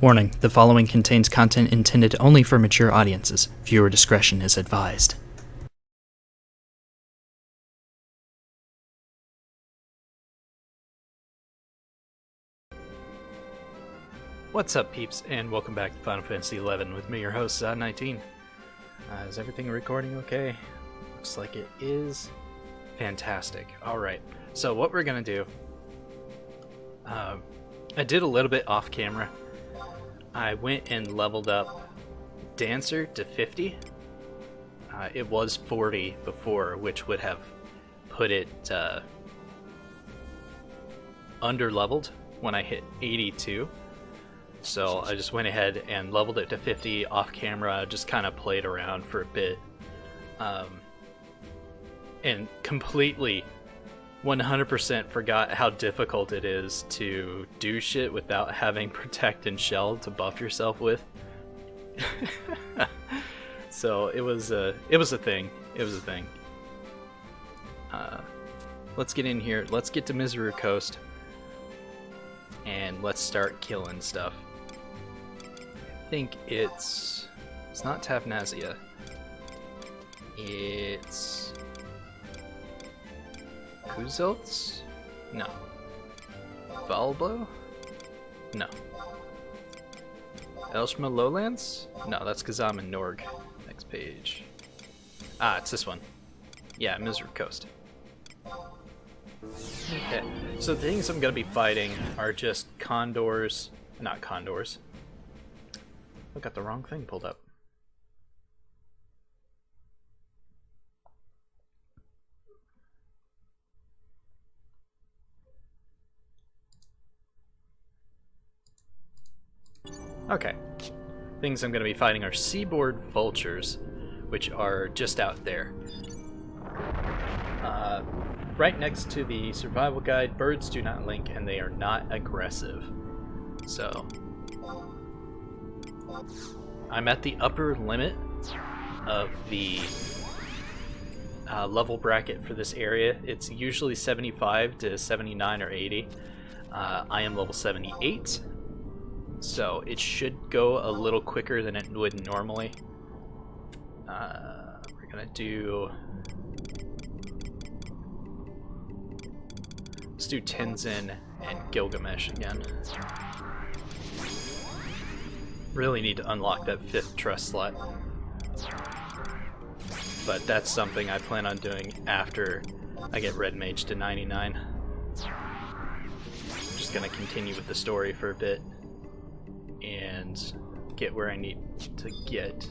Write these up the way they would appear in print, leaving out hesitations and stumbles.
Warning, the following contains content intended only for mature audiences. Viewer discretion is advised. What's up, peeps, and welcome back to Final Fantasy XI with me, your host, Zod19. Is everything recording okay? Looks like it is. Fantastic. Alright, so what we're gonna do... I did a little bit off camera. I went and leveled up Dancer to 50. It was 40 before, which would have put it under-leveled when I hit 82. So I just went ahead and leveled it to 50 off camera, just kind of played around for a bit. And completely 100% forgot how difficult it is to do shit without having Protect and Shell to buff yourself with. So it was a thing. It was a thing. Let's get in here. Let's get to Miseru Coast. And let's start killing stuff. I think it's not Tavnazia. It's Kuziltz? No. Valbo? No. Elshma Lowlands? No, that's Kazam and Norg. Next page. Ah, it's this one. Yeah, Miseru Coast. Okay, so the things I'm gonna be fighting are just condors. Not condors. I got the wrong thing pulled up. Okay. Things I'm going to be fighting are seaboard vultures, which are just out there. Right next to the survival guide, birds do not link and they are not aggressive. So, I'm at the upper limit of the level bracket for this area. It's usually 75 to 79 or 80. I am level 78. So it should go a little quicker than it would normally. We're gonna do... Let's do Tenzin and Gilgamesh again. Really need to unlock that 5th trust slot. But that's something I plan on doing after I get Red Mage to 99. Just gonna continue with the story for a bit and get where I need to get.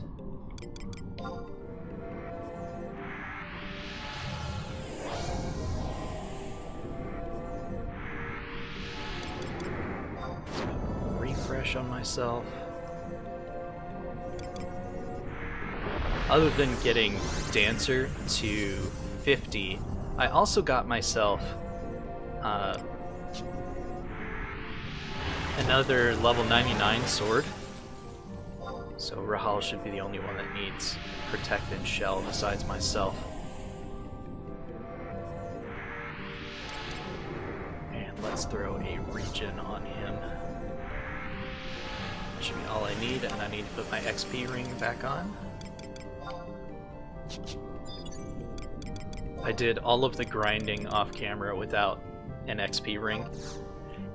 Refresh on myself. Other than getting Dancer to 50, I also got myself another level 99 sword. So Rahal should be the only one that needs Protect and Shell besides myself. And let's throw a regen on him. That should be all I need, and I need to put my XP ring back on. I did all of the grinding off camera without an XP ring,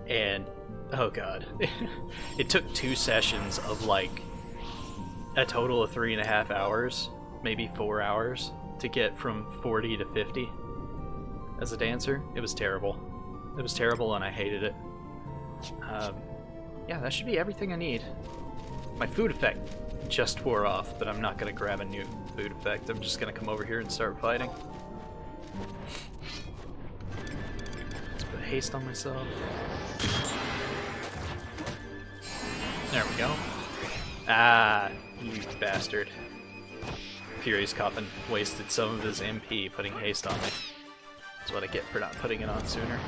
and oh god. It took 2 sessions of like a total of 3.5 hours, maybe 4 hours, to get from 40 to 50 as a dancer. It was terrible. It was terrible and I hated it. Yeah, that should be everything I need. My food effect just wore off, but I'm not going to grab a new food effect. I'm just going to come over here and start fighting. Let's put haste on myself. There we go. Ah, you bastard. Fury's Coffin wasted some of his MP putting haste on me. That's what I get for not putting it on sooner.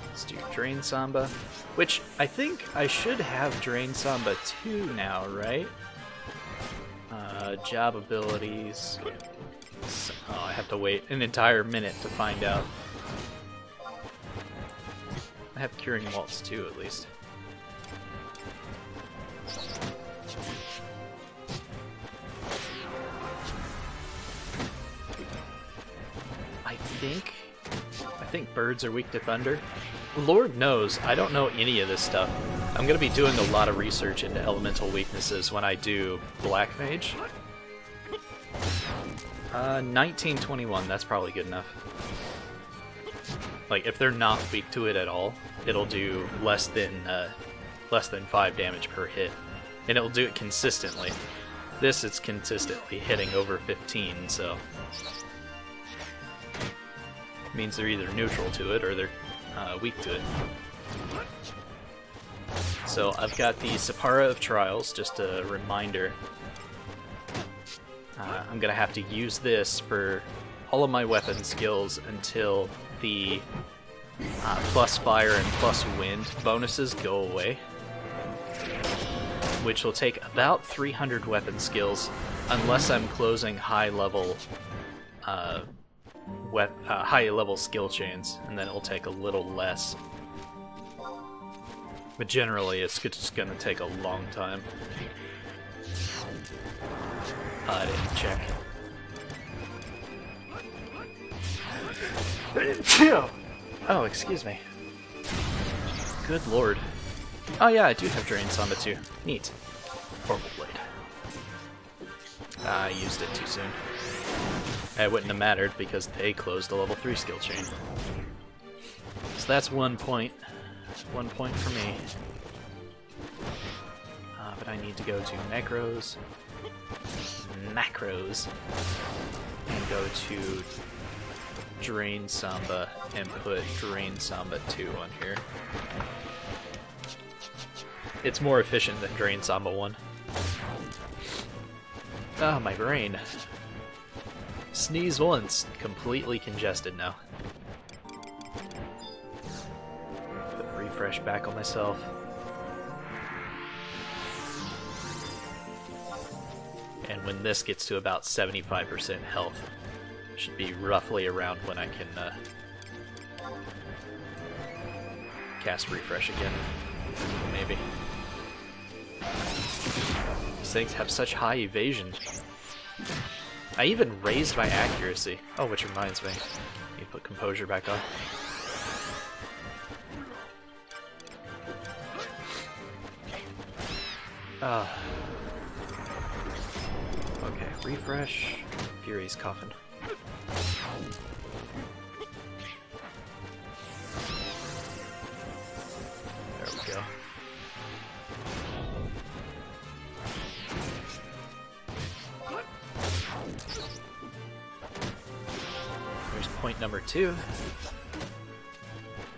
Let's do Drain Samba, which I think I should have Drain Samba 2 now, right? Job abilities. Oh, I have to wait an entire minute to find out. I have Curing Waltz too, at least. think birds are weak to thunder. Lord knows, I don't know any of this stuff. I'm gonna be doing a lot of research into elemental weaknesses when I do Black Mage. 1921, that's probably good enough. Like, if they're not weak to it at all, it'll do less than 5 damage per hit. And it'll do it consistently. This, it's consistently hitting over 15, so... means they're either neutral to it, or they're weak to it. So, I've got the Sapara of Trials, just a reminder. I'm gonna have to use this for all of my weapon skills until the plus fire and plus wind bonuses go away, which will take about 300 weapon skills unless I'm closing high level skill chains, and then it'll take a little less. But generally, it's just gonna take a long time. I didn't check. Oh, excuse me. Good lord. Oh yeah, I do have Drain Samba too. Neat. Horrible blade. I used it too soon. It wouldn't have mattered because they closed the level 3 skill chain. So that's 1 point. 1 point for me. But I need to go to macros. And go to Drain Samba and put Drain Samba 2 on here. It's more efficient than Drain Samba 1. Ah, my brain. Sneeze once, completely congested now. Put refresh back on myself. And when this gets to about 75% health, should be roughly around when I can cast refresh again. Maybe. These things have such high evasion. I even raised my accuracy. Oh, which reminds me. I need to put composure back on. Okay, refresh. Fury's Coffin. There we go. There's point number 2.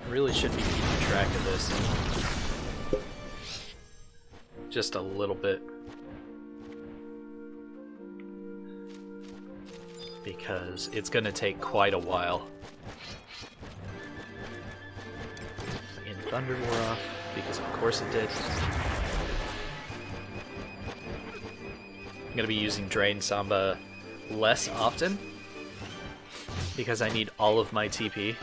I really should be keeping track of this. Just a little bit. Because it's going to take quite a while. And Thunder wore off, because of course it did. I'm going to be using Drain Samba less often, because I need all of my TP.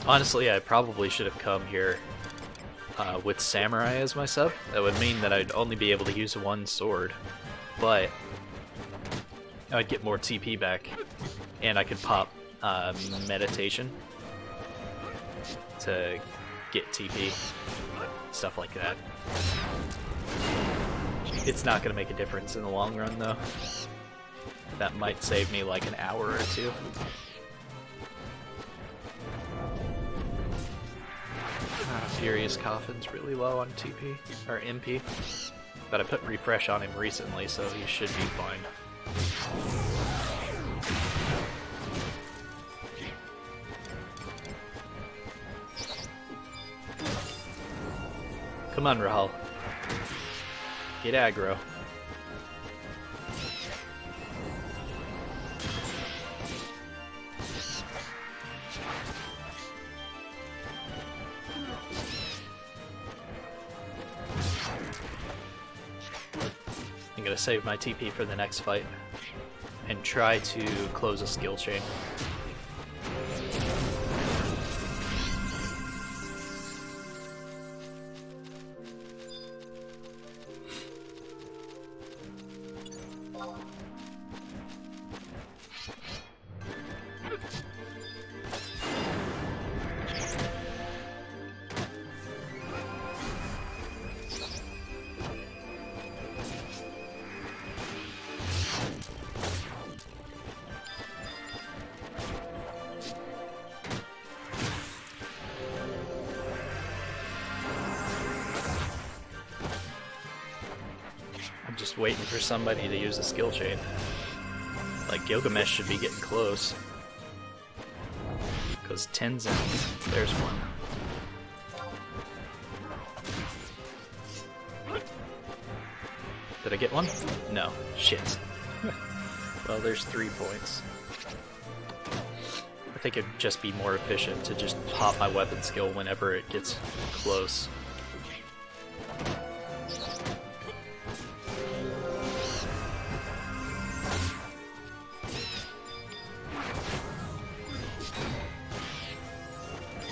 Honestly, I probably should have come here with Samurai as my sub. That would mean that I'd only be able to use one sword, but I'd get more TP back, and I could pop Meditation to get TP, stuff like that. It's not going to make a difference in the long run, though. That might save me like an hour or two. Furious Coffin's really low on TP, or MP, but I put refresh on him recently, so he should be fine. Come on, Rahal. Get aggro. I'm gonna save my TP for the next fight and try to close a skill chain. I'm just waiting for somebody to use the skill chain. Like, Gilgamesh should be getting close. Because Tenzin, there's one. Did I get one? No. Shit. Well, there's 3 points. I think it'd just be more efficient to just pop my weapon skill whenever it gets close.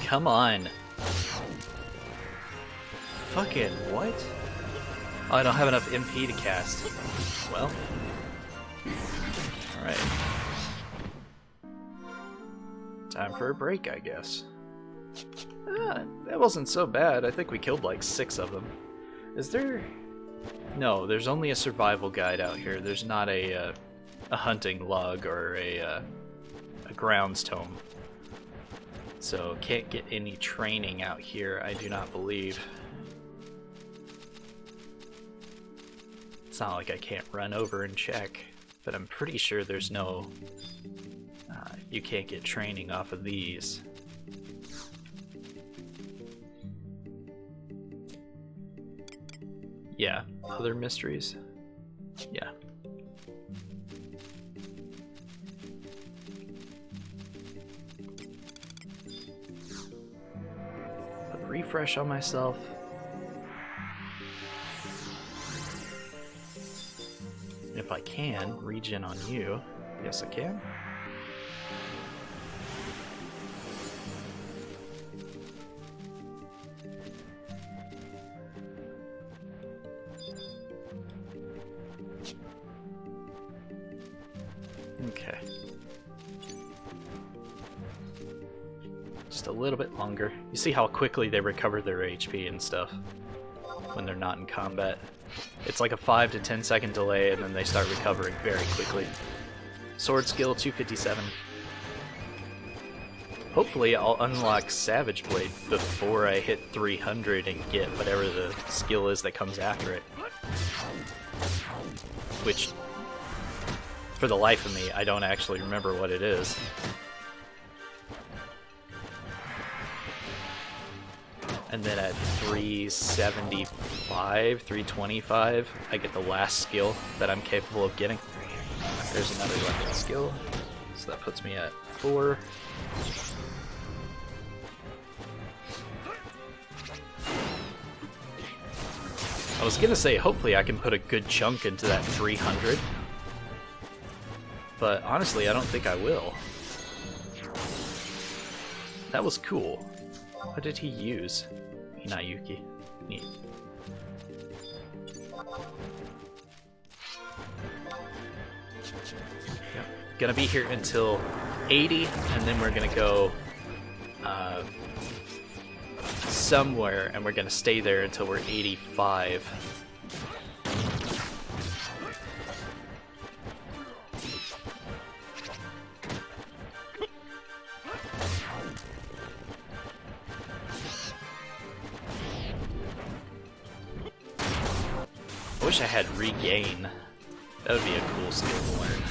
Come on. Fucking what? Oh, I don't have enough MP to cast. Well. Alright. Time for a break, I guess. That wasn't so bad. I think we killed like 6 of them. Is there... No, there's only a survival guide out here. There's not a hunting log or a grounds tome. So can't get any training out here, I do not believe. It's not like I can't run over and check, but I'm pretty sure there's no... you can't get training off of these. Yeah, other mysteries? Yeah. Put a refresh on myself. If I can, regen on you. Yes, I can. Okay. Just a little bit longer. You see how quickly they recover their HP and stuff when they're not in combat. It's like a 5 to 10 second delay, and then they start recovering very quickly. Sword skill 257. Hopefully I'll unlock Savage Blade before I hit 300 and get whatever the skill is that comes after it. Which, for the life of me, I don't actually remember what it is. And then at 375, 325, I get the last skill that I'm capable of getting. There's another weapon skill, so that puts me at 4. I was gonna say, hopefully I can put a good chunk into that 300, but honestly, I don't think I will. That was cool. What did he use? Hinayuki. Neat. Yep. Gonna be here until 80, and then we're gonna go somewhere, and we're gonna stay there until we're 85. I wish I had Regain. That would be a cool skill to learn.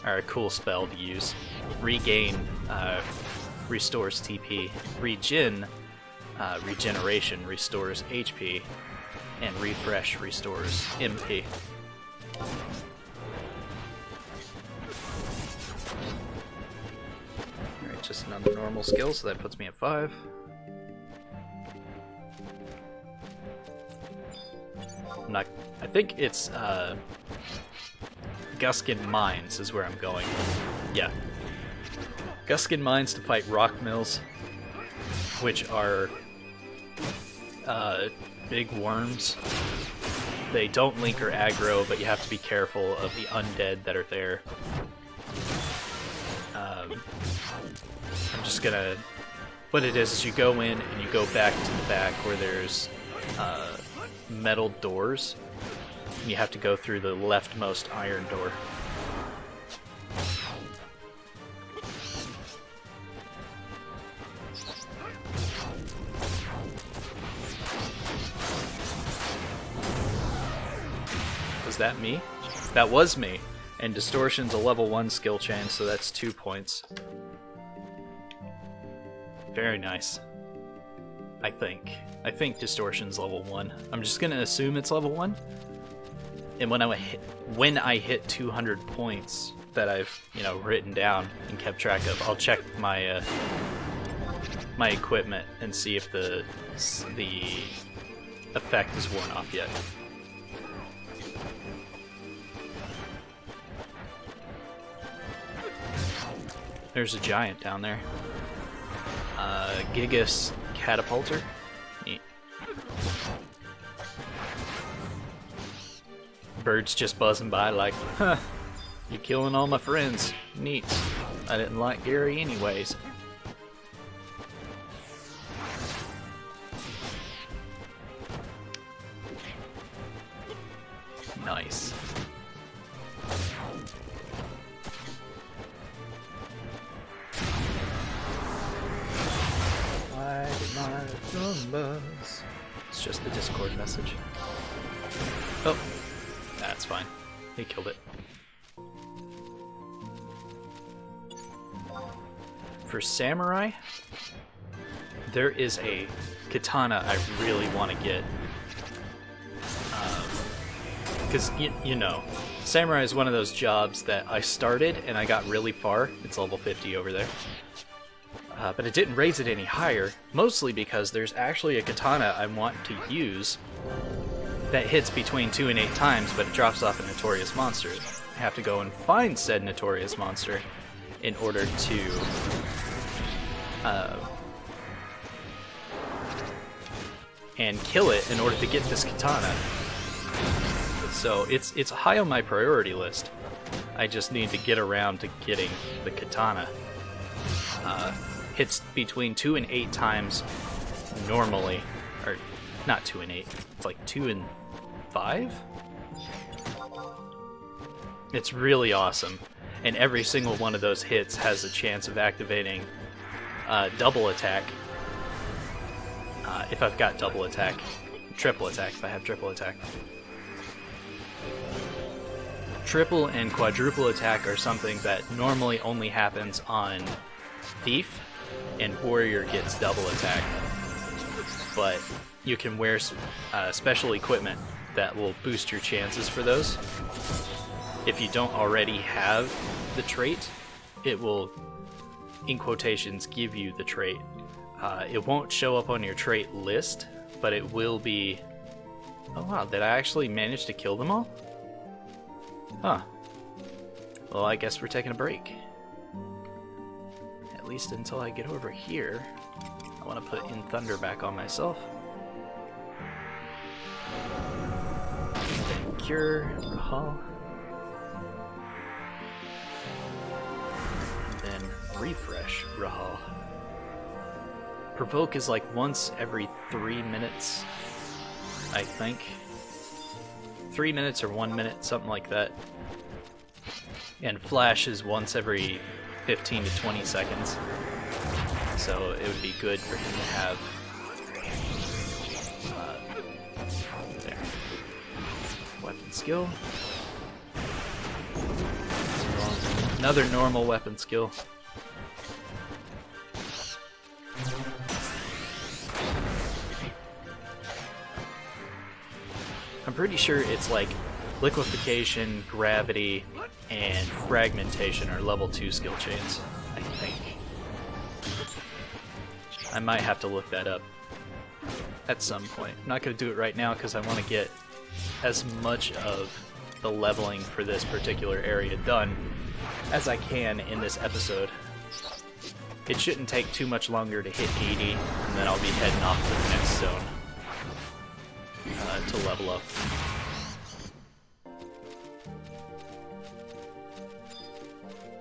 Or a cool spell to use. Regain restores TP. Regen, regeneration, restores HP. And Refresh restores MP. Alright, just another normal skill, so that puts me at 5. I think it's Guskin Mines is where I'm going. Yeah. Guskin Mines to fight Rock Mills, which are big worms. They don't link or aggro, but you have to be careful of the undead that are there. I'm just gonna... What it is you go in and you go back to the back where there's metal doors. You have to go through the leftmost iron door. Was that me? That was me. And Distortion's a level 1 skill chain, so that's 2 points. Very nice. I think. I think Distortion's level 1. I'm just gonna assume it's level 1. And when I hit 200 points that I've, written down and kept track of, I'll check my my equipment and see if the effect is worn off yet. There's a giant down there. Gigas Catapulter. Neat. Birds just buzzing by like, huh, you're killing all my friends. Neat. I didn't like Gary anyways. Nice. It's just the Discord message. Oh, that's fine. He killed it. For Samurai, there is a katana I really want to get. Because, Samurai is one of those jobs that I started and I got really far. It's level 50 over there. But it didn't raise it any higher, mostly because there's actually a katana I want to use that hits between 2 and 8 times, but it drops off a notorious monster. I have to go and find said notorious monster in order to and kill it in order to get this katana. So it's high on my priority list. I just need to get around to getting the katana. Hits between 2 and 8 times normally, or not 2 and 8. It's like 2 and 5. It's really awesome, and every single one of those hits has a chance of activating double attack. If I've got double attack, triple attack if I have triple attack. Triple and quadruple attack are something that normally only happens on Thief, and Warrior gets double attack. But you can wear special equipment that will boost your chances for those. If you don't already have the trait, it will, in quotations, give you the trait. It won't show up on your trait list, but it will be... Oh wow, did I actually manage to kill them all? Huh. Well, I guess we're taking a break. At least until I get over here. I want to put In Thunder back on myself. Then Cure, Rahal. Then Refresh, Rahal. Provoke is like once every 3 minutes, I think. 3 minutes or 1 minute, something like that. And Flash is once every 15 to 20 seconds. So it would be good for him to have... there. Weapon skill. Another normal weapon skill. I'm pretty sure it's like Liquefaction, Gravity, and Fragmentation are level 2 skill chains, I think. I might have to look that up at some point. I'm not going to do it right now because I want to get as much of the leveling for this particular area done as I can in this episode. It shouldn't take too much longer to hit 80, and then I'll be heading off to the next zone to level up.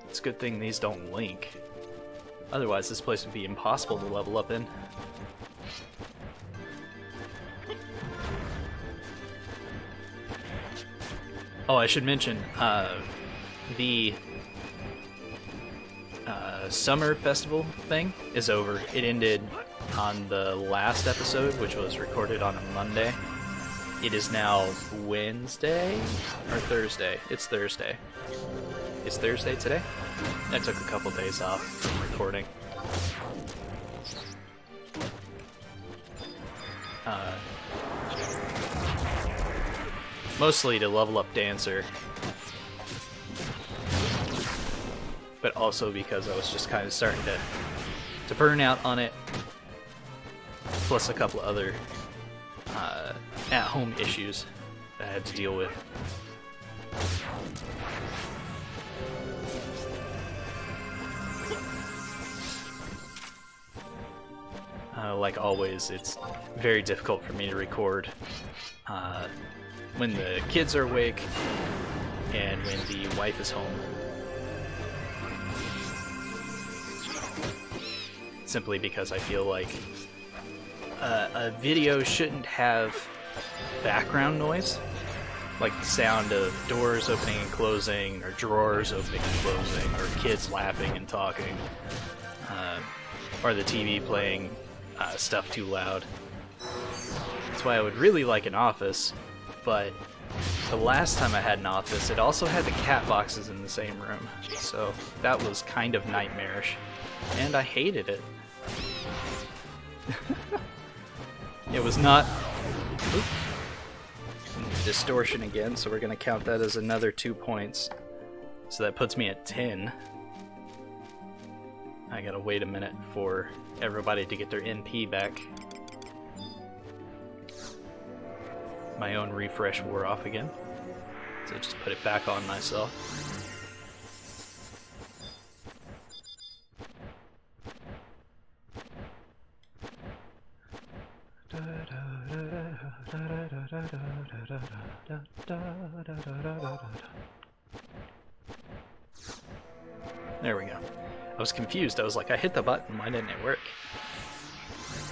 It's a good thing these don't link. Otherwise, this place would be impossible to level up in. Oh, I should mention, the summer festival thing is over. It ended on the last episode, which was recorded on a Monday. It is now Wednesday or Thursday. It's Thursday. It's Thursday today? I took a couple days off from recording. Mostly to level up Dancer, but also because I was just kind of starting to burn out on it, plus a couple other at-home issues that I had to deal with. Like always, it's very difficult for me to record when the kids are awake and when the wife is home. Simply because I feel like a video shouldn't have background noise, like the sound of doors opening and closing, or drawers opening and closing, or kids laughing and talking, or the TV playing stuff too loud. That's why I would really like an office, but the last time I had an office, it also had the cat boxes in the same room, so that was kind of nightmarish, and I hated it. It was not... Oop. Distortion again, so we're going to count that as another 2 points. So that puts me at 10. I gotta wait a minute for everybody to get their NP back. My own refresh wore off again, so just put it back on myself. There we go. I was confused. I was like, I hit the button. Why didn't it work?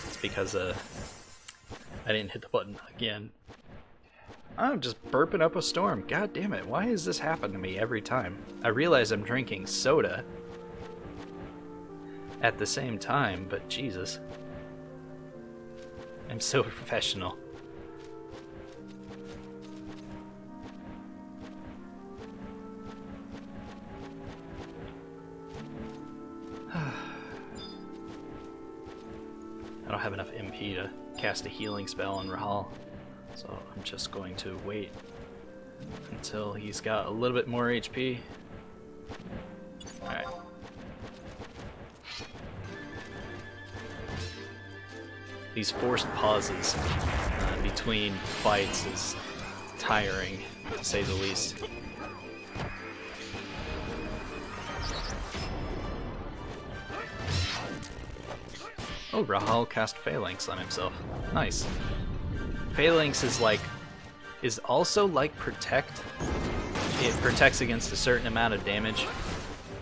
It's because I didn't hit the button again. I'm just burping up a storm. God damn it. Why does this happen to me every time? I realize I'm drinking soda at the same time, but Jesus. I'm so professional. I don't have enough MP to cast a healing spell on Rahal, so I'm just going to wait until he's got a little bit more HP. Alright. These forced pauses between fights is tiring, to say the least. Oh, Rahal cast Phalanx on himself. Nice. Phalanx is also like Protect. It protects against a certain amount of damage.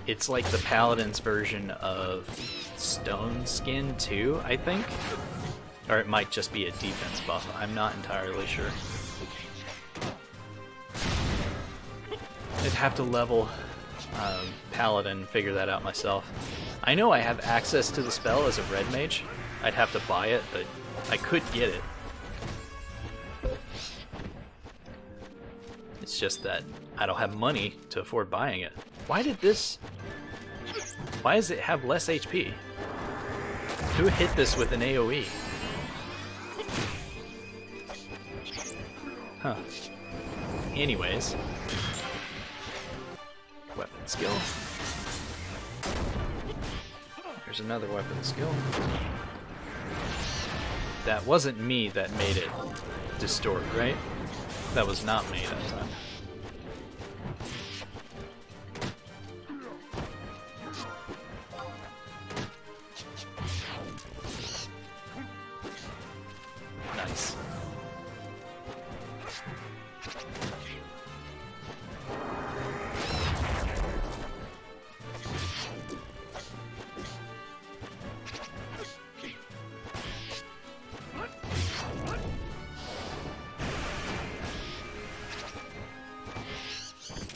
It's like the Paladin's version of Stone Skin too, I think. Or it might just be a defense buff. I'm not entirely sure. I'd have to level Paladin and figure that out myself. I know I have access to the spell as a red mage. I'd have to buy it, but I could get it. It's just that I don't have money to afford buying it. Why does it have less HP? Who hit this with an AoE? Huh. Anyways. Weapon skill. There's another weapon skill. That wasn't me that made it distort, right? That was not me that time. Nice.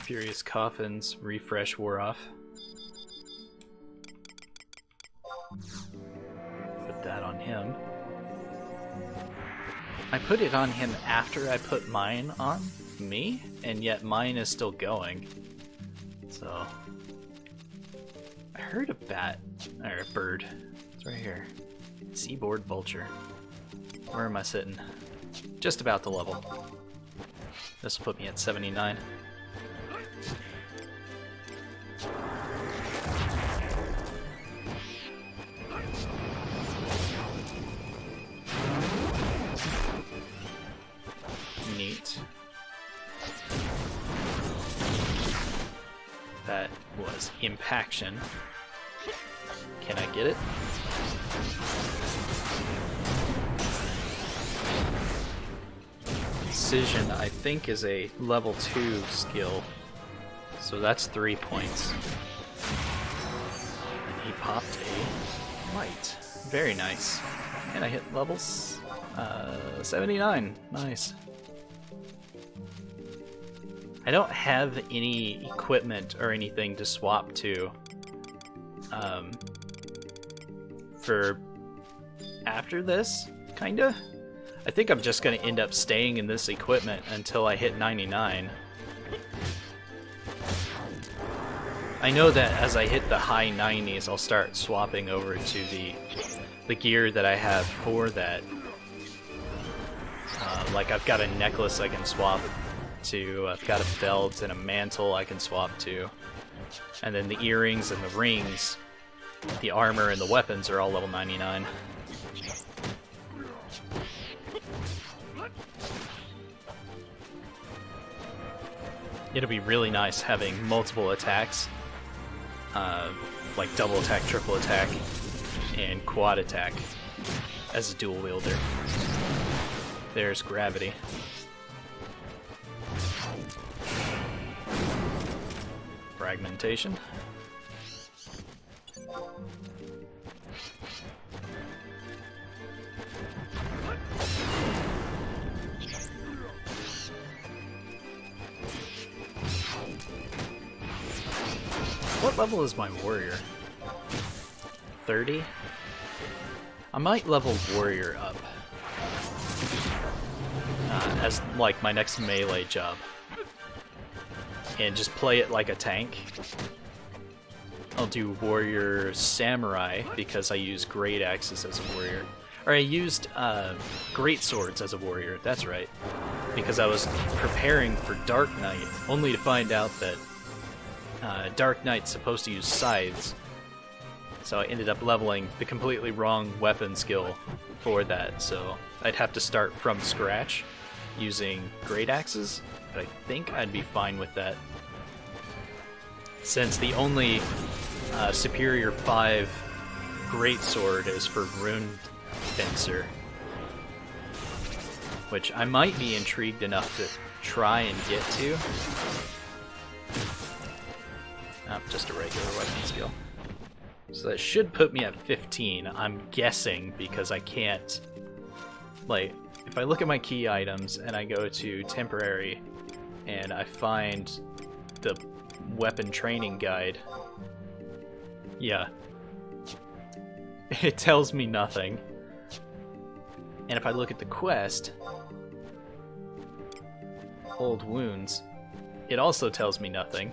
Furious Coffin's refresh wore off. Put that on him. I put it on him after I put mine on me, and yet mine is still going. So I heard a bat or a bird. It's right here. Seaboard vulture. Where am I sitting? Just about the level. This will put me at 79. Neat. That was impaction. Can I get it? Precision, I think, is a level 2 skill. So that's 3 points. And he popped a light. Very nice. And I hit levels 79. Nice. I don't have any equipment or anything to swap to for after this, kinda. I think I'm just gonna end up staying in this equipment until I hit 99. I know that as I hit the high 90s, I'll start swapping over to the gear that I have for that. Like I've got a necklace I can swap to, I've got a belt and a mantle I can swap to, and then the earrings and the rings, the armor and the weapons are all level 99. It'll be really nice having multiple attacks, like double attack, triple attack, and quad attack as a dual wielder. There's gravity. Fragmentation. What level is my warrior? 30? I might level warrior up as like my next melee job, and just play it like a tank. I'll do warrior samurai because I use great axes as a warrior, or I used great swords as a warrior. That's right, because I was preparing for Dark Knight, only to find out that Dark Knight's supposed to use scythes, so I ended up leveling the completely wrong weapon skill for that, so I'd have to start from scratch using great axes, but I think I'd be fine with that, since the only superior 5 greatsword is for Rune Fencer, which I might be intrigued enough to try and get to. Oh, just a regular weapon skill. So that should put me at 15, I'm guessing, because I can't... Like, if I look at my key items and I go to temporary and I find the weapon training guide, yeah, it tells me nothing. And if I look at the quest, Old Wounds, it also tells me nothing.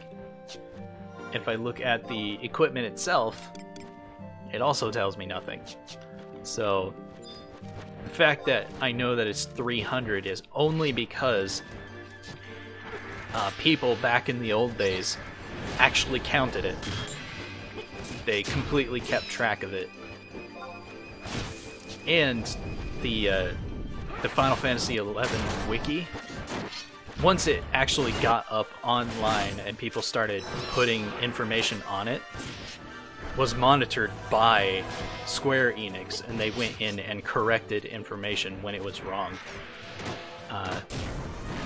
If I look at the equipment itself, it also tells me nothing. So the fact that I know that it's 300 is only because people back in the old days actually counted it. They completely kept track of it. And the Final Fantasy XI wiki, once it actually got up online and people started putting information on it, was monitored by Square Enix, and they went in and corrected information when it was wrong.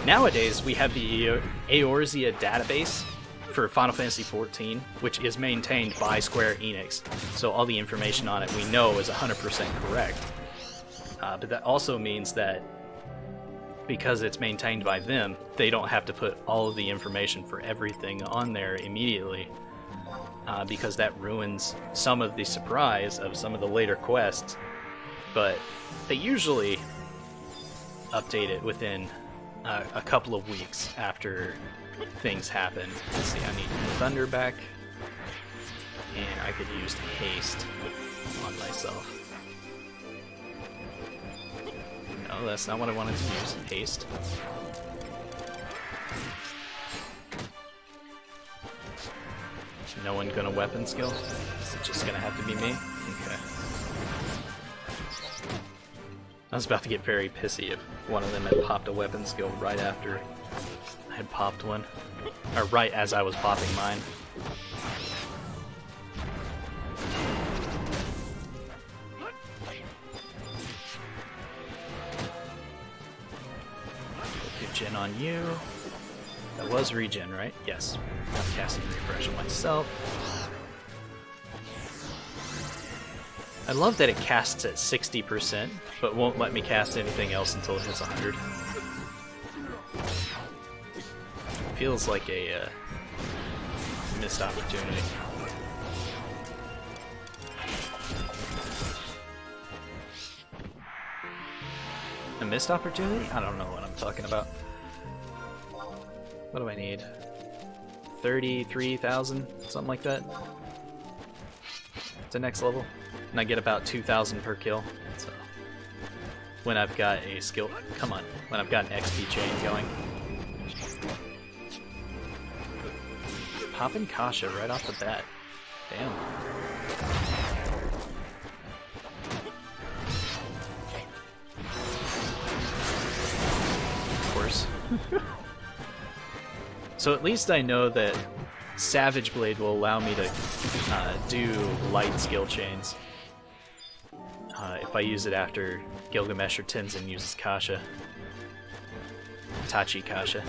Nowadays, we have the Eorzea database for Final Fantasy XIV, which is maintained by Square Enix, so all the information on it we know is 100% correct. But that also means that because it's maintained by them, they don't have to put all of the information for everything on there immediately, because that ruins some of the surprise of some of the later quests. But they usually update it within a couple of weeks after things happen. Let's see, I need Thunder back, and I could use haste on myself. No, that's not what I wanted to use. Haste. No one gonna weapon skill? Is it just gonna have to be me? Okay. I was about to get very pissy if one of them had popped a weapon skill right after I had popped one. Or right as I was popping mine. Regen on you. That was regen, right? Yes. I'm casting refresh on myself. I love that it casts at 60%, but won't let me cast anything else until it hits 100. Feels like a missed opportunity. A missed opportunity? I don't know what I'm talking about. What do I need? 33,000? Something like that? To next level? And I get about 2,000 per kill. So when I've got a skill... Come on. When I've got an XP chain going. Popping Kasha right off the bat. Damn. Of course. So at least I know that Savage Blade will allow me to do light skill chains. If I use it after Gilgamesh or Tenzin uses Kasha. Tachi Kasha.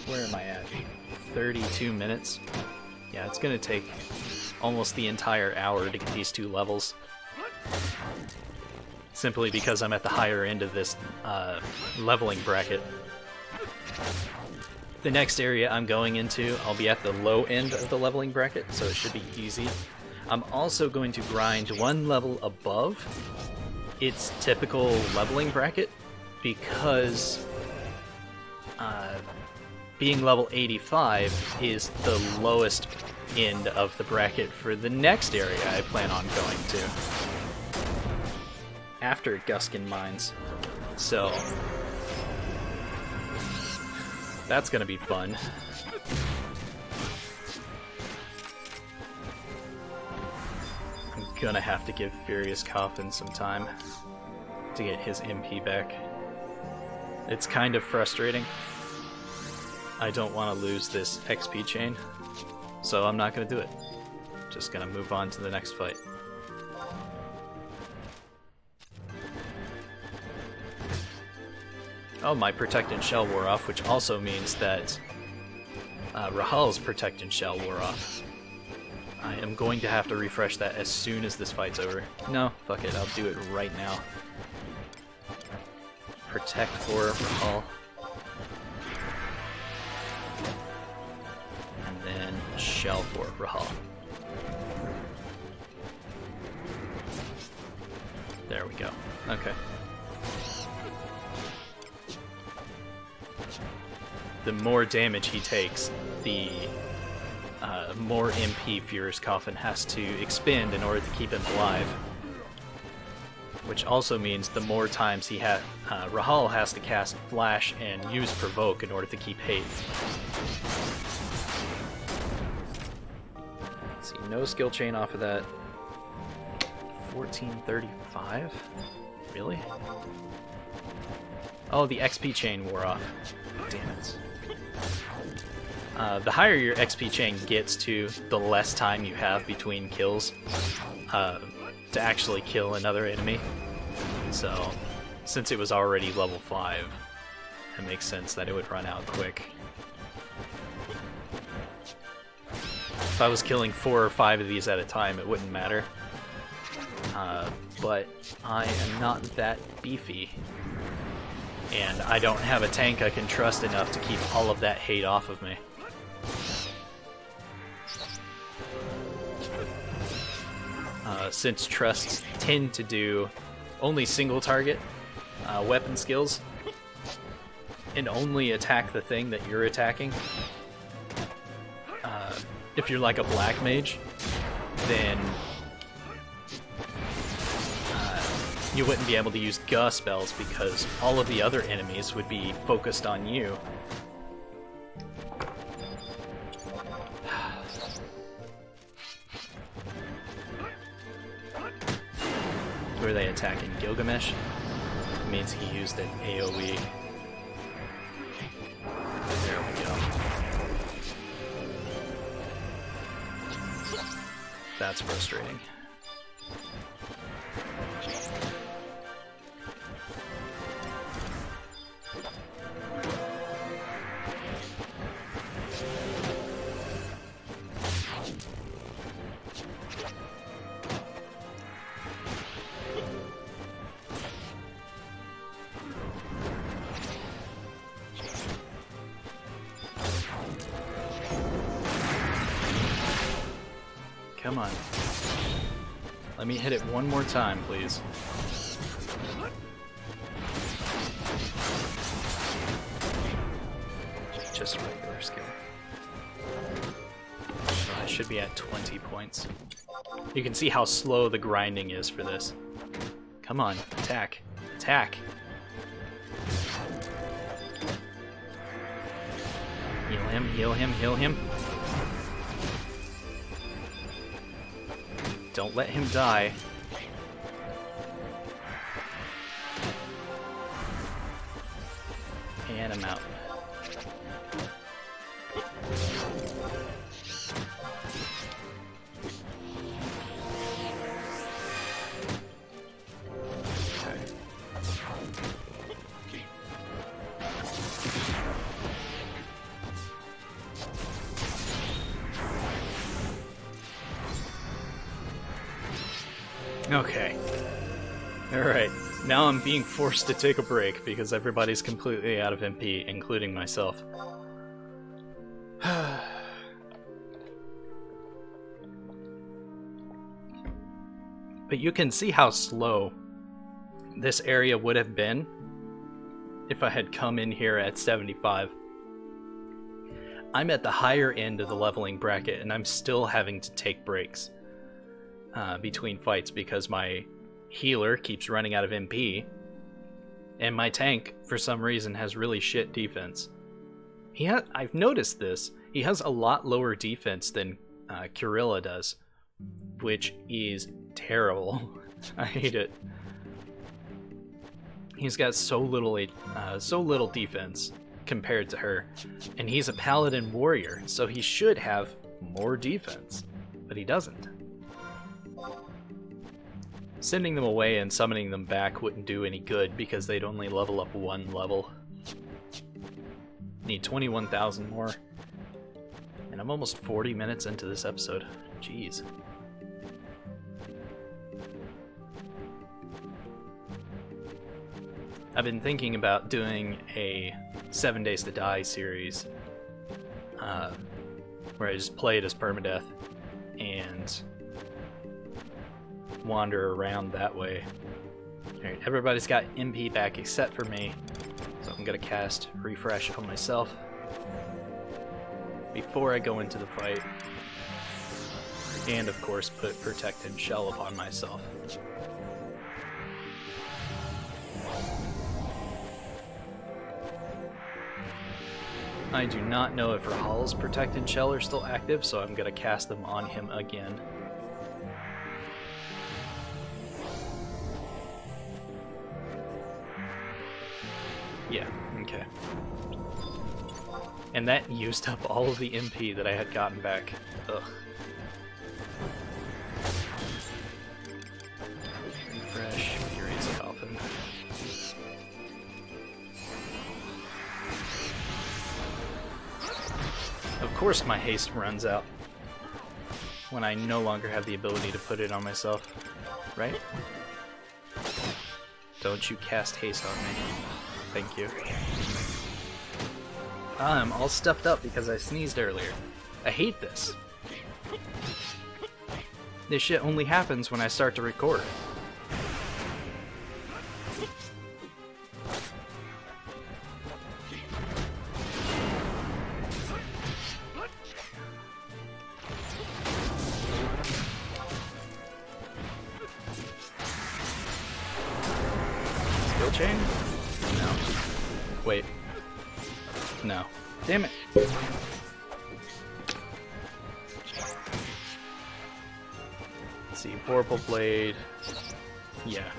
Where am I at? 32 minutes? Yeah, it's gonna take almost the entire hour to get these two levels. Simply because I'm at the higher end of this leveling bracket. The next area I'm going into, I'll be at the low end of the leveling bracket, so it should be easy. I'm also going to grind one level above its typical leveling bracket, because being level 85 is the lowest end of the bracket for the next area I plan on going to. After Guskin Mines. So that's gonna be fun. I'm gonna have to give Furious Coffin some time to get his MP back. It's kind of frustrating. I don't want to lose this XP chain, so I'm not gonna do it. Just gonna move on to the next fight. Oh, my Protect and Shell wore off, which also means that Rahal's Protect and Shell wore off. I am going to have to refresh that as soon as this fight's over. No, fuck it, I'll do it right now. Protect for Rahal. And then Shell for Rahal. There we go. Okay. The more damage he takes, the more MP Furious Coffin has to expend in order to keep him alive. Which also means the more times he Rahal has to cast Flash and use Provoke in order to keep Hate. Let's see, no skill chain off of that. 1435? Really? Oh, the XP chain wore off. Damn it. The higher your XP chain gets to, the less time you have between kills to actually kill another enemy. So, since it was already level 5, it makes sense that it would run out quick. If I was killing 4 or 5 of these at a time, it wouldn't matter. But I am not that beefy. And I don't have a tank I can trust enough to keep all of that hate off of me. since trusts tend to do only single target weapon skills and only attack the thing that you're attacking. If you're like a black mage, then you wouldn't be able to use Gah spells because all of the other enemies would be focused on you. Who are they attacking? Gilgamesh? It means he used an AoE. There we go. That's frustrating. Come on. Let me hit it one more time, please. Just a regular skill. So I should be at 20 points. You can see how slow the grinding is for this. Come on, attack. Attack! Heal him, heal him, heal him. Don't let him die. And I'm out. Okay. Alright, now I'm being forced to take a break because everybody's completely out of MP, including myself. But you can see how slow this area would have been if I had come in here at 75. I'm at the higher end of the leveling bracket and I'm still having to take breaks between fights because my healer keeps running out of MP and my tank for some reason has really shit defense. I've noticed this. He has a lot lower defense than Kurilla does, which is terrible. I hate it. He's got so little defense compared to her, and he's a paladin warrior, so he should have more defense, but he doesn't. Sending them away and summoning them back wouldn't do any good because they'd only level up one level. Need 21,000 more. And I'm almost 40 minutes into this episode. Jeez. I've been thinking about doing a 7 Days to Die series where I just play it as permadeath and wander around that way. Alright, everybody's got MP back except for me, so I'm gonna cast Refresh on myself before I go into the fight, and of course put Protected Shell upon myself. I do not know if Rahal's Protected Shell are still active, so I'm gonna cast them on him again. Yeah, okay. And that used up all of the MP that I had gotten back. Ugh. Refresh, Fury's Coffin. Of course my haste runs out when I no longer have the ability to put it on myself, right? Don't you cast haste on me. Thank you. I'm all stuffed up because I sneezed earlier. I hate this. This shit only happens when I start to record. Skill chain? No. Wait. No. Damn it. Let's see, Vorpal Blade. Yeah.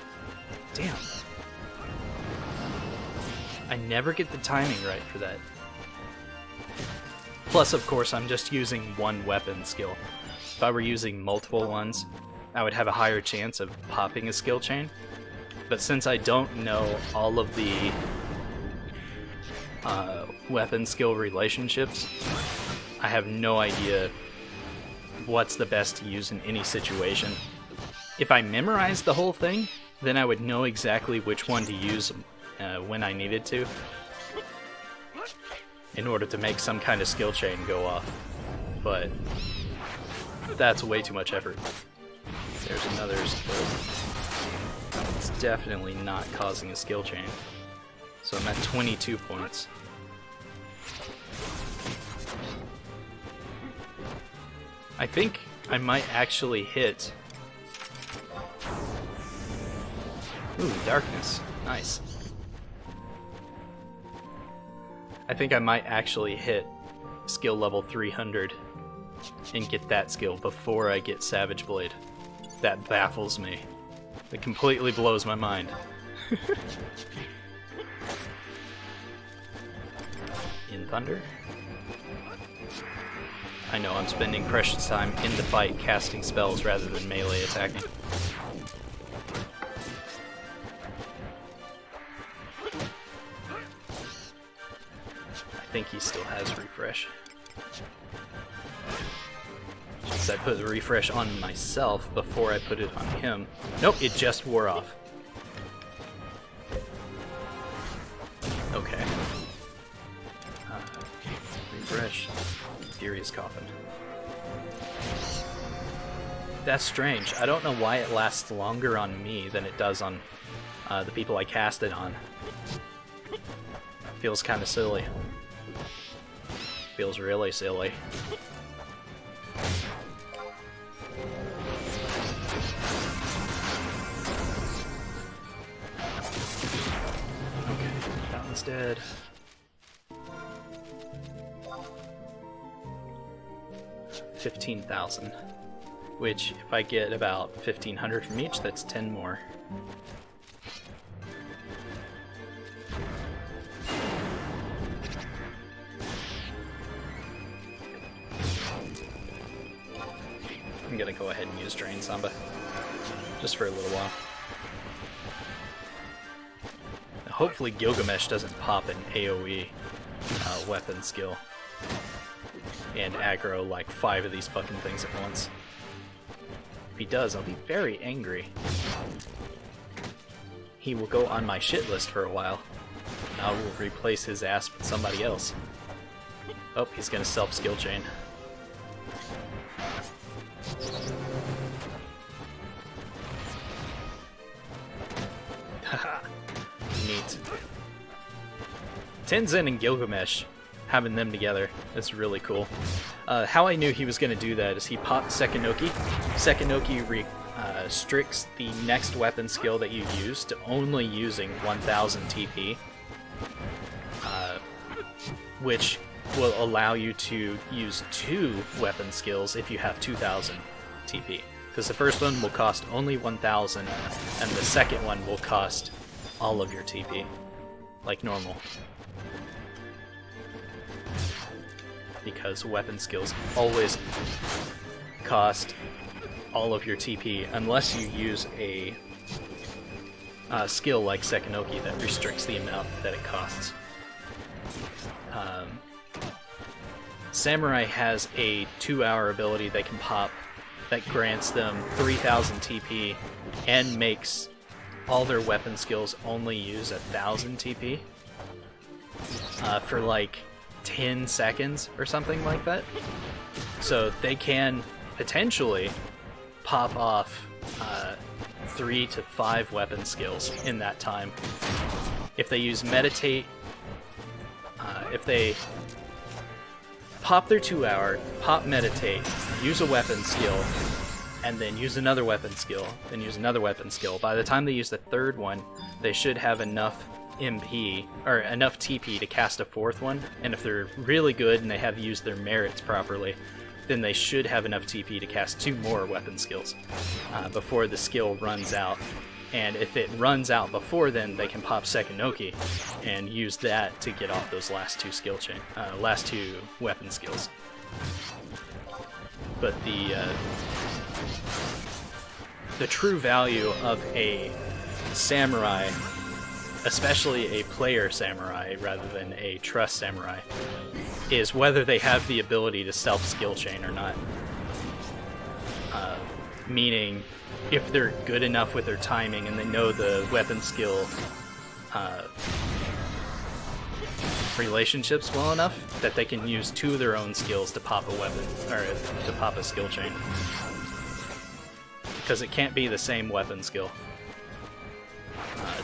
Damn. I never get the timing right for that. Plus, of course, I'm just using one weapon skill. If I were using multiple ones, I would have a higher chance of popping a skill chain. But since I don't know all of the weapon skill relationships, I have no idea what's the best to use in any situation. If I memorized the whole thing, then I would know exactly which one to use when I needed to, in order to make some kind of skill chain go off. But that's way too much effort. There's another skill. It's definitely not causing a skill chain. So I'm at 22 points. I think I might actually hit... Ooh, darkness. Nice. I think I might actually hit skill level 300 and get that skill before I get Savage Blade. That baffles me. It completely blows my mind. In Thunder? I know, I'm spending precious time in the fight casting spells rather than melee attacking. I think he still has refresh. Because I put the refresh on myself before I put it on him. Nope, it just wore off. Okay. Refresh. Furious Coffin. That's strange. I don't know why it lasts longer on me than it does on the people I cast it on. Feels kind of silly. Feels really silly. Okay, that one's dead. $15,000, which if I get about 1,500 from each, that's 10 more. I'm gonna go ahead and use Drain Samba, just for a little while. Now, hopefully Gilgamesh doesn't pop an AoE weapon skill and aggro like 5 of these fucking things at once. If he does, I'll be very angry. He will go on my shit list for a while, and I will replace his ass with somebody else. Oh, he's gonna self-skill chain. Haha. Neat. Tenzin and Gilgamesh, having them together, that's really cool. How I knew he was going to do that is he popped Sekinoki. Sekinoki restricts the next weapon skill that you use to only using 1000 TP, which will allow you to use 2 weapon skills if you have 2000 TP. Because the first one will cost only 1000, and the second one will cost all of your TP, like normal. Because weapon skills always cost all of your TP unless you use a skill like Sekinoki that restricts the amount that it costs. Samurai has a 2-hour ability they can pop that grants them 3000 TP and makes all their weapon skills only use 1000 TP for like 10 seconds or something like that. So they can potentially pop off 3 to 5 weapon skills in that time. If they use meditate, if they pop their 2-hour, pop meditate, use a weapon skill, and then use another weapon skill, then use another weapon skill. By the time they use the third one, they should have enough MP, or enough TP to cast a fourth one, and if they're really good and they have used their merits properly, then they should have enough TP to cast 2 more weapon skills before the skill runs out. And if it runs out before then, they can pop Sekinoki and use that to get off those last 2 last 2 weapon skills. But the true value of a samurai, especially a player samurai rather than a trust samurai, is whether they have the ability to self-skill chain or not. Meaning, if they're good enough with their timing and they know the weapon skill relationships well enough that they can use 2 of their own skills to pop a weapon, or to pop a skill chain. Because it can't be the same weapon skill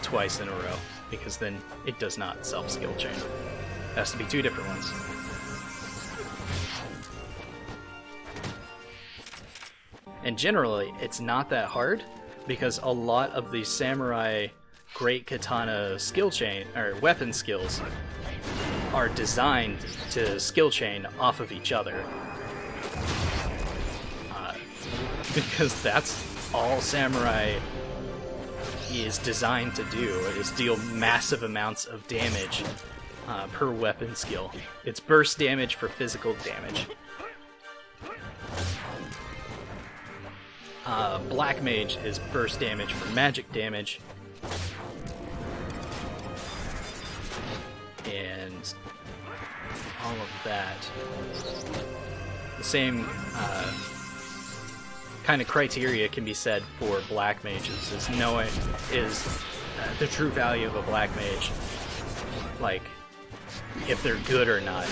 twice in a row, because then it does not self-skill chain. It has to be 2 different ones. And generally, it's not that hard, because a lot of the samurai great katana skill chain, or weapon skills, are designed to skill chain off of each other. Because that's all samurai is designed to do, is deal massive amounts of damage per weapon skill. It's burst damage for physical damage. Black Mage is burst damage for magic damage. And all of that. The same kind of criteria can be said for Black Mages, is knowing the true value of a Black Mage, like if they're good or not,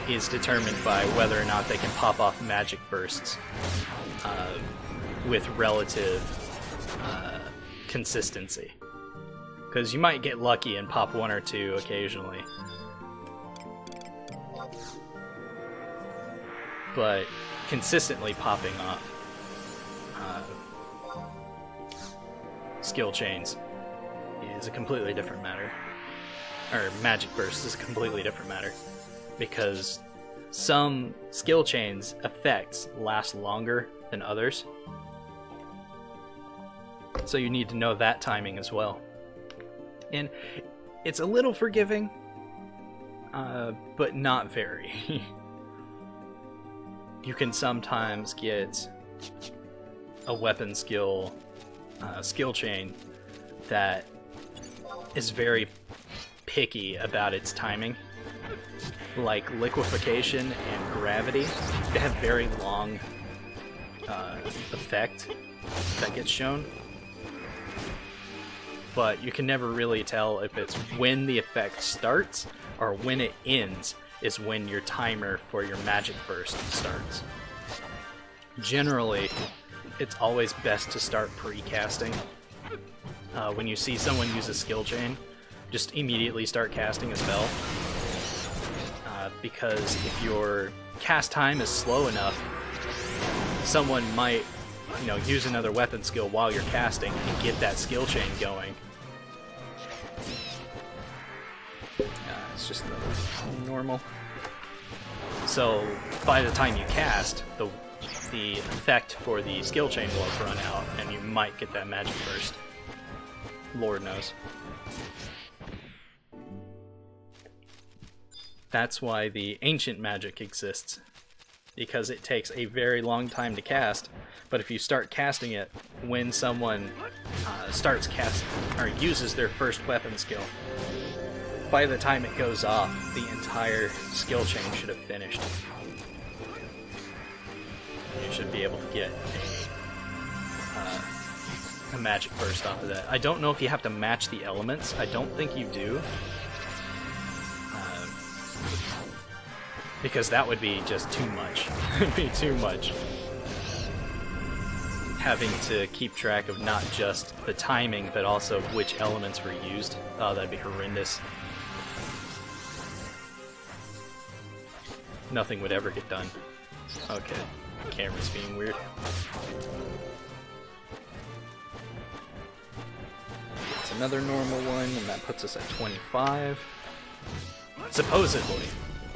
is determined by whether or not they can pop off magic bursts with relative consistency. Because you might get lucky and pop 1 or 2 occasionally, but consistently popping off skill chains is a completely different matter. Or magic burst is a completely different matter, because some skill chains effects last longer than others, so you need to know that timing as well. And it's a little forgiving, but not very. You can sometimes get a weapon skill skill chain that is very picky about its timing. Like liquefaction and gravity, they have very long effect that gets shown, but you can never really tell if it's when the effect starts or when it ends is when your timer for your magic burst starts. Generally, it's always best to start pre-casting. When you see someone use a skill chain, just immediately start casting a spell. Because if your cast time is slow enough, someone might, use another weapon skill while you're casting and get that skill chain going. It's just normal. So by the time you cast, the effect for the skill chain will have run out, and you might get that magic burst. Lord knows. That's why the ancient magic exists, because it takes a very long time to cast, but if you start casting it when someone starts casting or uses their first weapon skill, by the time it goes off, the entire skill chain should have finished. You should be able to get a magic burst off of that. I don't know if you have to match the elements. I don't think you do. Because that would be just too much. It'd be too much. having to keep track of not just the timing, but also which elements were used. Oh, that'd be horrendous. Nothing would ever get done. Okay, camera's being weird. It's another normal one, and that puts us at 25. Supposedly,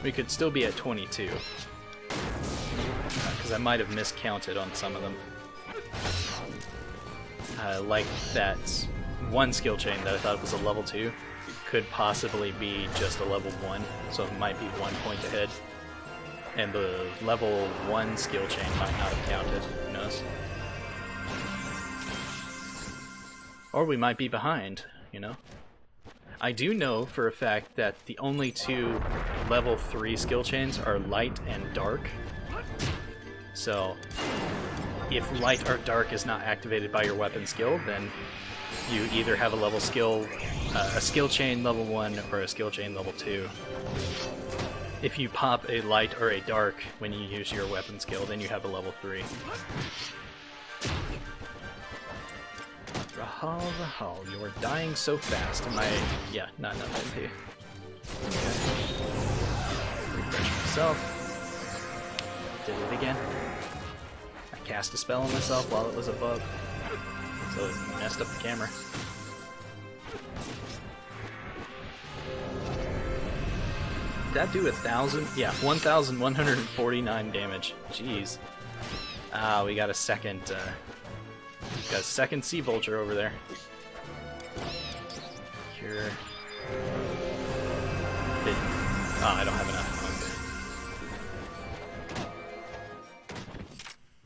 we could still be at 22. Because I might have miscounted on some of them. Like that one skill chain that I thought was a level 2 could possibly be just a level 1, so it might be 1 point ahead. And the level 1 skill chain might not have counted, who knows? Or we might be behind, you know? I do know for a fact that the only 2 level 3 skill chains are light and dark. So, if light or dark is not activated by your weapon skill, then you either have a level skill, a skill chain level 1 or a skill chain level 2. If you pop a light or a dark when you use your weapon skill, then you have a level 3. Rahal, Rahal, you are dying so fast. Am I... yeah, not enough MP. Okay. Refresh myself. Did it again. I cast a spell on myself while it was above, so it messed up the camera. Did that do 1,000? Yeah, 1,149 damage. Jeez. Ah, we got a second, sea vulture over there. Cure. I don't have enough.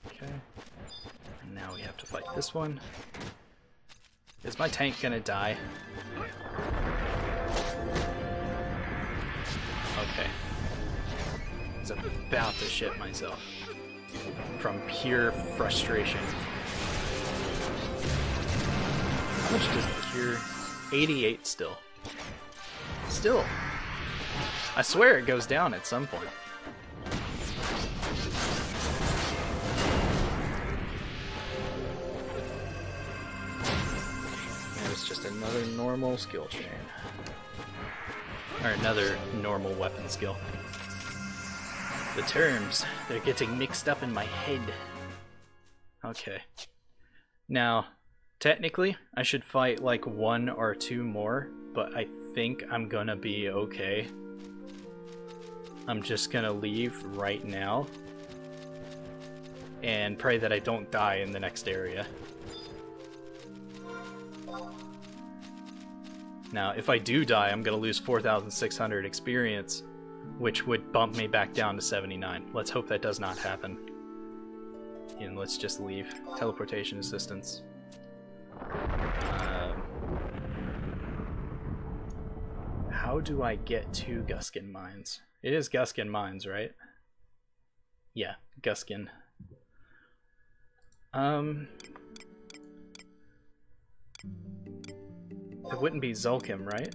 Okay. And now we have to fight this one. Is my tank gonna die? Okay. I was about to shit myself. From pure frustration. How much does the cure? 88 still. Still. I swear it goes down at some point. There's just another normal skill chain. Or another normal weapon skill. The terms, they're getting mixed up in my head. Okay. Now, technically, I should fight like 1 or 2 more, but I think I'm gonna be okay. I'm just gonna leave right now and pray that I don't die in the next area. Now, if I do die, I'm gonna lose 4,600 experience, which would bump me back down to 79. Let's hope that does not happen. And let's just leave. Teleportation assistance. How do I get to Guskin Mines? It is Guskin Mines, right? Yeah, Guskin. It wouldn't be Zul'Kim, right?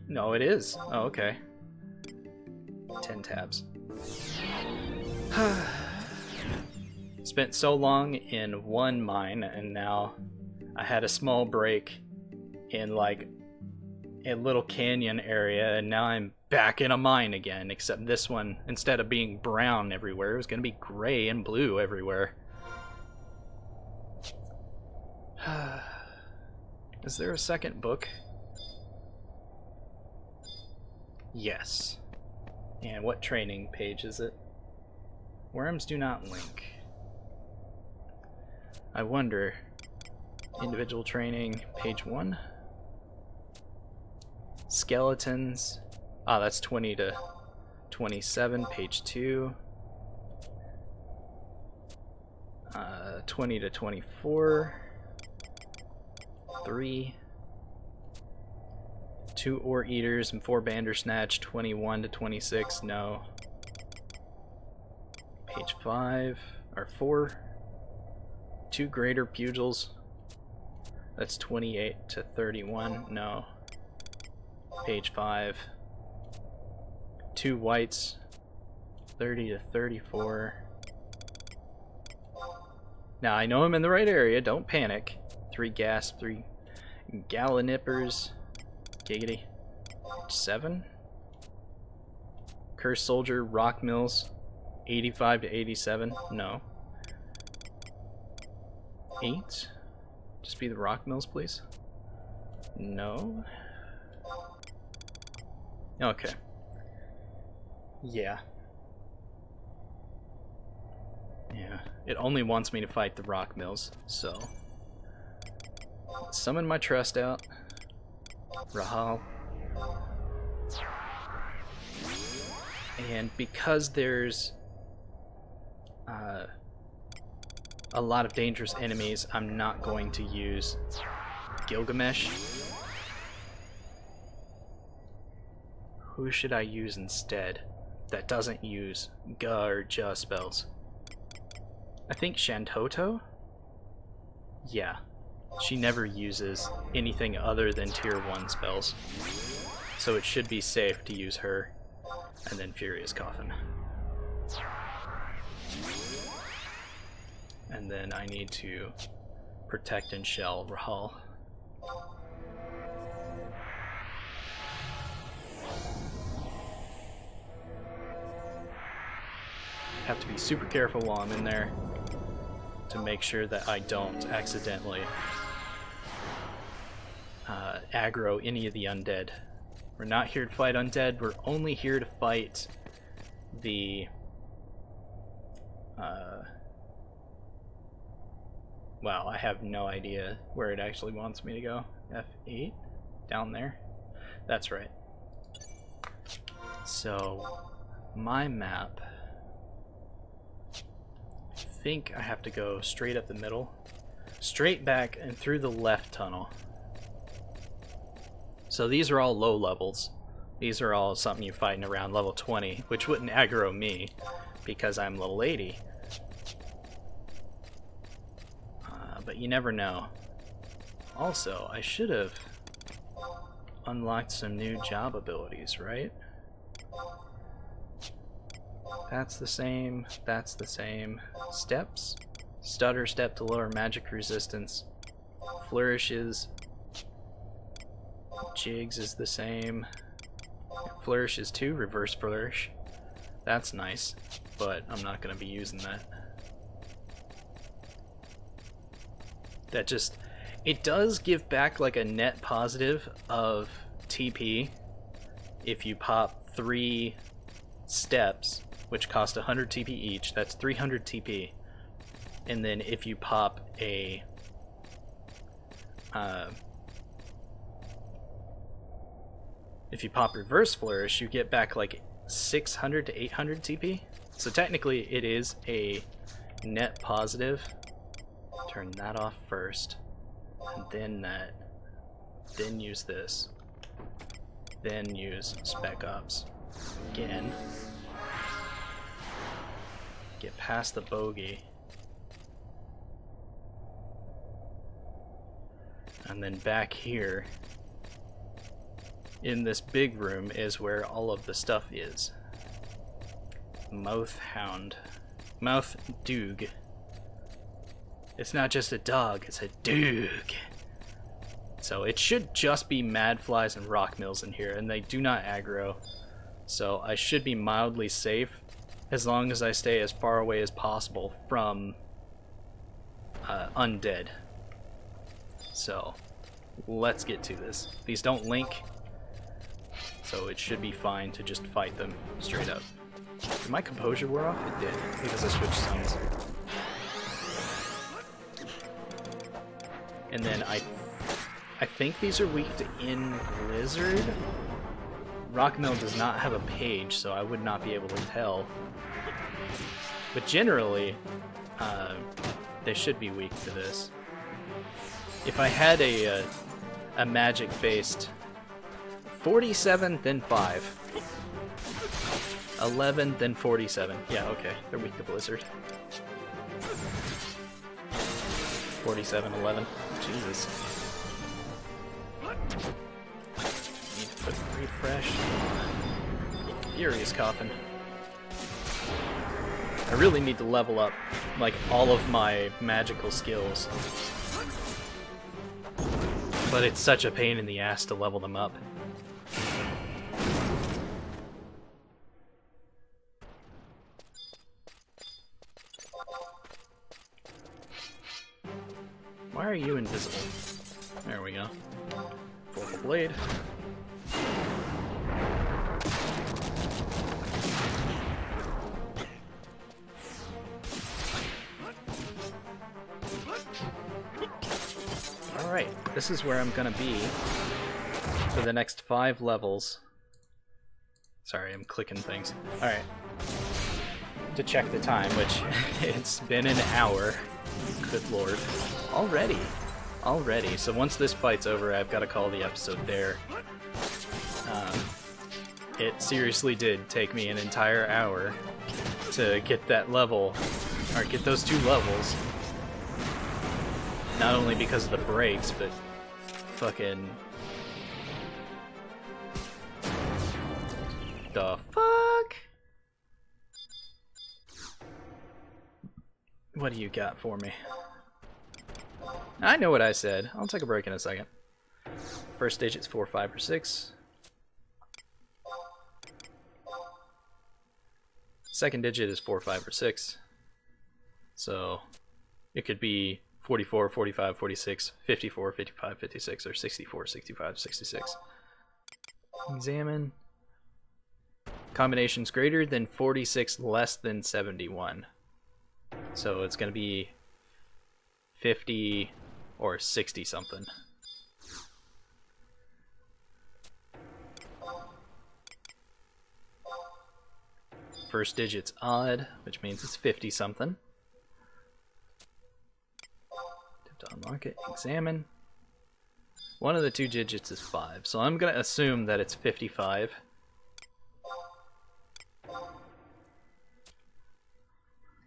No, it is. Oh, okay. 10 tabs. Spent so long in one mine, and now I had a small break in like a little canyon area, and now I'm back in a mine again, except this one, instead of being brown everywhere, it was gonna be gray and blue everywhere. Is there a second book? Yes. And what training page is it? Worms do not link. I wonder. Individual training, page 1. Skeletons. Ah, that's 20 to 27, page 2. 20 to 24. 3. 2 ore eaters and 4 bandersnatch, 21 to 26, no. Page 5, or 4. 2 greater pugils, that's 28 to 31, no. Page 5. 2 whites, 30 to 34. Now, I know I'm in the right area. Don't panic. 3 gas, 3 gallonippers. Giggity. 7. Cursed Soldier, Rock Mills. 85 to 87. No. 8. Just be the Rock Mills, please. No. Okay. Yeah. Yeah. It only wants me to fight the Rock Mills, so. Summon my trust out. Rahal. And because there's a lot of dangerous enemies, I'm not going to use Gilgamesh. Who should I use instead that doesn't use Ga or Ja spells? I think Shantoto? Yeah. She never uses anything other than tier 1 spells. So it should be safe to use her. And then Furious Coffin. And then I need to protect and shell Rahal. Have to be super careful while I'm in there to make sure that I don't accidentally aggro any of the undead. We're not here to fight undead, we're only here to fight the wow, I have no idea where it actually wants me to go. F8? Down there? That's right. So, my map, I think I have to go straight up the middle, straight back and through the left tunnel. So these are all low levels. These are all something you're fighting around level 20, which wouldn't aggro me because I'm level 80. But you never know. Also, I should have unlocked some new job abilities, right? That's the same, that's the same. Steps? Stutter step to lower magic resistance. Flourishes. Jigs is the same. Flourish is 2, reverse flourish. That's nice, but I'm not going to be using that. That just, it does give back like a net positive of TP if you pop 3 steps, which cost 100 TP each. That's 300 TP. And then if you pop a if you pop reverse flourish, you get back like 600 to 800 TP. So technically it is a net positive. Turn that off first, and then that, then use this, then use Spec Ops again. Get past the bogey. And then back here in this big room is where all of the stuff is. Mouth Hound. Mouth Doog. It's not just a dog, it's a Doog. So it should just be Mad Flies and Rock Mills in here, and they do not aggro. So I should be mildly safe as long as I stay as far away as possible from undead. So let's get to this. These don't link, so it should be fine to just fight them straight up. Did my composure wear off? It did, because I switched zones. And then I think these are weak to In Blizzard. Rockmill does not have a page, so I would not be able to tell. But generally, they should be weak to this. If I had a magic-based 47, then 5. 11, then 47. Yeah, okay, they're weak to Blizzard. 47, 11. Jesus. Need to put refresh. Furious Coffin. I really need to level up, like, all of my magical skills. But it's such a pain in the ass to level them up. Why are you invisible? There we go. Focal blade. Alright, this is where I'm gonna be for the next 5 levels. Sorry, I'm clicking things. Alright. To check the time, which it's been an hour. Good lord. Already. So once this fight's over, I've got to call the episode there. It seriously did take me an entire hour to get that level, or get those 2 levels. Not only because of the breaks, but fucking... the fuck? What do you got for me? I know what I said. I'll take a break in a second. First digit's 4, 5, or 6. Second digit is 4, 5, or 6. So it could be 44, 45, 46, 54, 55, 56, or 64, 65, 66. Examine. Combinations greater than 46, less than 71. So it's going to be 50 or 60 something. First digit's odd, which means it's 50 something. To unlock it, examine. One of the 2 digits is 5, so I'm going to assume that it's 55.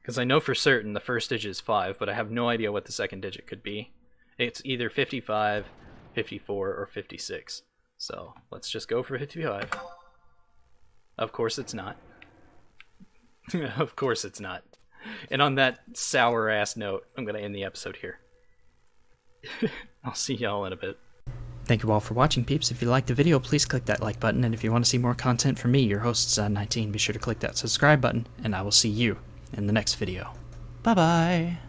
Because I know for certain the first digit is 5, but I have no idea what the second digit could be. It's either 55, 54, or 56. So let's just go for 55. Of course it's not. Of course it's not. And on that sour-ass note, I'm going to end the episode here. I'll see y'all in a bit. Thank you all for watching, peeps. If you liked the video, please click that like button. And if you want to see more content from me, your host, Zod19, be sure to click that subscribe button. And I will see you in the next video. Bye-bye!